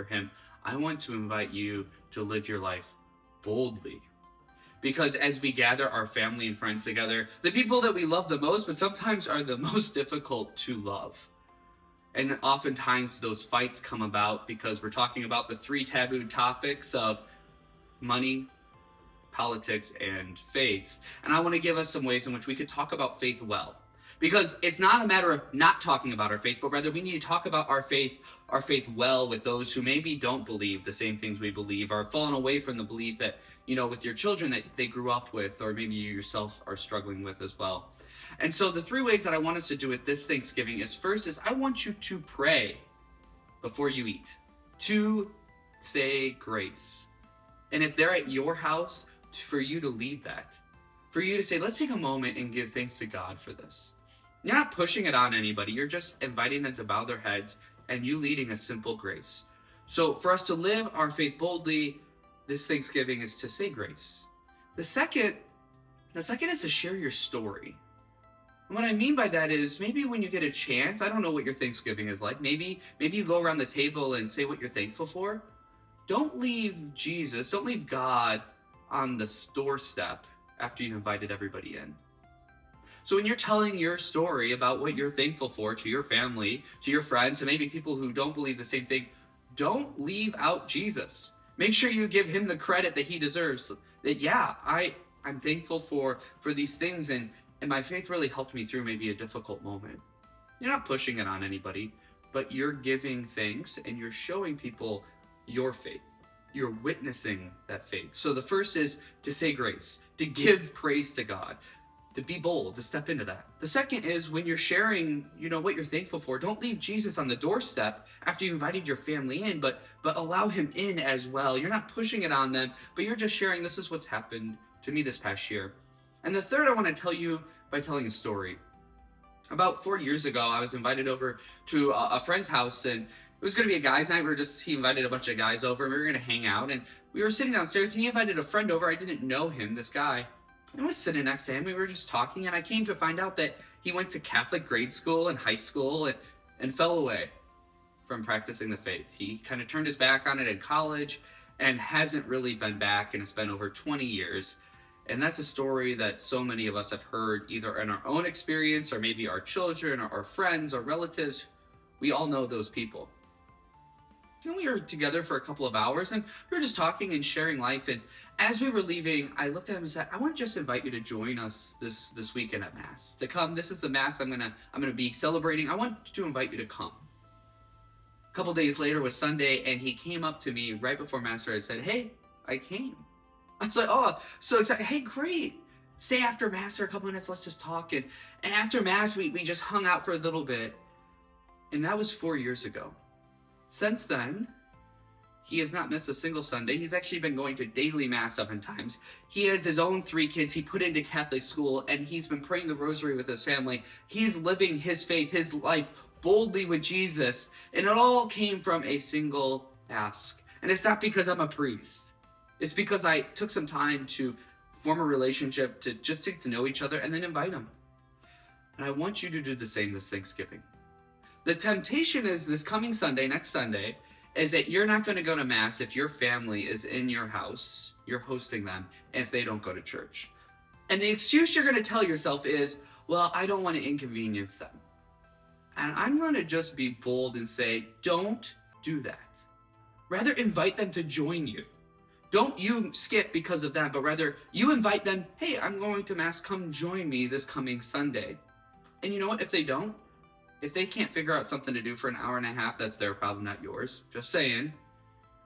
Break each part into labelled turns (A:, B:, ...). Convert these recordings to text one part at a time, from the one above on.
A: him, I want to invite you to live your life boldly. Because as we gather our family and friends together, the people that we love the most, but sometimes are the most difficult to love. And oftentimes those fights come about because we're talking about the three taboo topics of money, politics, and faith. And I want to give us some ways in which we could talk about faith well. Because it's not a matter of not talking about our faith, but rather we need to talk about our faith well with those who maybe don't believe the same things we believe, or fallen away from the belief that, with your children that they grew up with, or maybe you yourself are struggling with as well. And so the three ways that I want us to do it this Thanksgiving is, first is I want you to pray before you eat, to say grace. And if they're at your house, for you to lead that, for you to say, let's take a moment and give thanks to God for this. You're not pushing it on anybody. You're just inviting them to bow their heads and you leading a simple grace. So for us to live our faith boldly this Thanksgiving is to say grace. The second is to share your story. And what I mean by that is maybe when you get a chance, I don't know what your Thanksgiving is like. Maybe you go around the table and say what you're thankful for. Don't leave Jesus, don't leave God on the doorstep after you've invited everybody in. So when you're telling your story about what you're thankful for to your family, to your friends, and maybe people who don't believe the same thing, don't leave out Jesus. Make sure you give him the credit that he deserves. That, yeah, I'm thankful for these things, and my faith really helped me through maybe a difficult moment. You're not pushing it on anybody, but you're giving thanks and you're showing people your faith. You're witnessing that faith. So the first is to say grace, to give praise to God, to be bold, to step into that. The second is when you're sharing, what you're thankful for, don't leave Jesus on the doorstep after you invited your family in, but allow him in as well. You're not pushing it on them, but you're just sharing, this is what's happened to me this past year. And the third I want to tell you by telling a story. About 4 years ago, I was invited over to a friend's house, and it was going to be a guys' night. He invited a bunch of guys over, and we were going to hang out, and we were sitting downstairs, and he invited a friend over. I didn't know him, this guy. I was sitting next to him. We were just talking, and I came to find out that he went to Catholic grade school and high school and fell away from practicing the faith. He kind of turned his back on it in college and hasn't really been back, and it's been over 20 years. And that's a story that so many of us have heard either in our own experience or maybe our children or our friends or relatives. We all know those people. And we were together for a couple of hours, and we were just talking and sharing life. And as we were leaving, I looked at him and said, I want to just invite you to join us this weekend at Mass. To come, this is the Mass I'm gonna be celebrating. I want to invite you to come. A couple days later was Sunday, and he came up to me right before Mass where I said, hey, I came. I was like, oh, so excited. Hey, great. Stay after Mass for a couple minutes. Let's just talk. And after Mass, we just hung out for a little bit. And that was 4 years ago. Since then, he has not missed a single Sunday. He's actually been going to daily Mass oftentimes. He has his own 3 kids he put into Catholic school, and he's been praying the rosary with his family. He's living his faith, his life, boldly with Jesus. And it all came from a single ask. And it's not because I'm a priest. It's because I took some time to form a relationship, to just get to know each other, and then invite him. And I want you to do the same this Thanksgiving. The temptation is this coming Sunday, next Sunday, is that you're not going to go to Mass if your family is in your house, you're hosting them, and if they don't go to church. And the excuse you're going to tell yourself is, well, I don't want to inconvenience them. And I'm going to just be bold and say, don't do that. Rather, invite them to join you. Don't you skip because of that, but rather you invite them, hey, I'm going to Mass, come join me this coming Sunday. And you know what, if they don't, if they can't figure out something to do for an hour and a half, that's their problem, not yours. Just saying.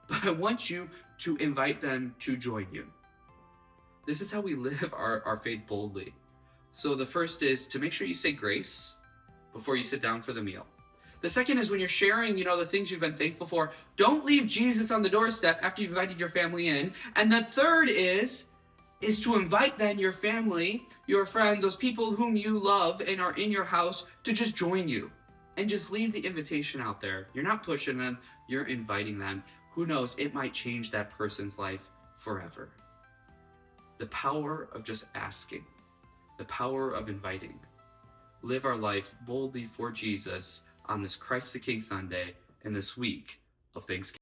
A: But I want you to invite them to join you. This is how we live our faith boldly. So the first is to make sure you say grace before you sit down for the meal. The second is when you're sharing, the things you've been thankful for, don't leave Jesus on the doorstep after you've invited your family in. And the third is to invite then your family, your friends, those people whom you love and are in your house to just join you. And just leave the invitation out there. You're not pushing them, you're inviting them. Who knows, it might change that person's life forever. The power of just asking, the power of inviting. Live our life boldly for Jesus on this Christ the King Sunday and this week of Thanksgiving.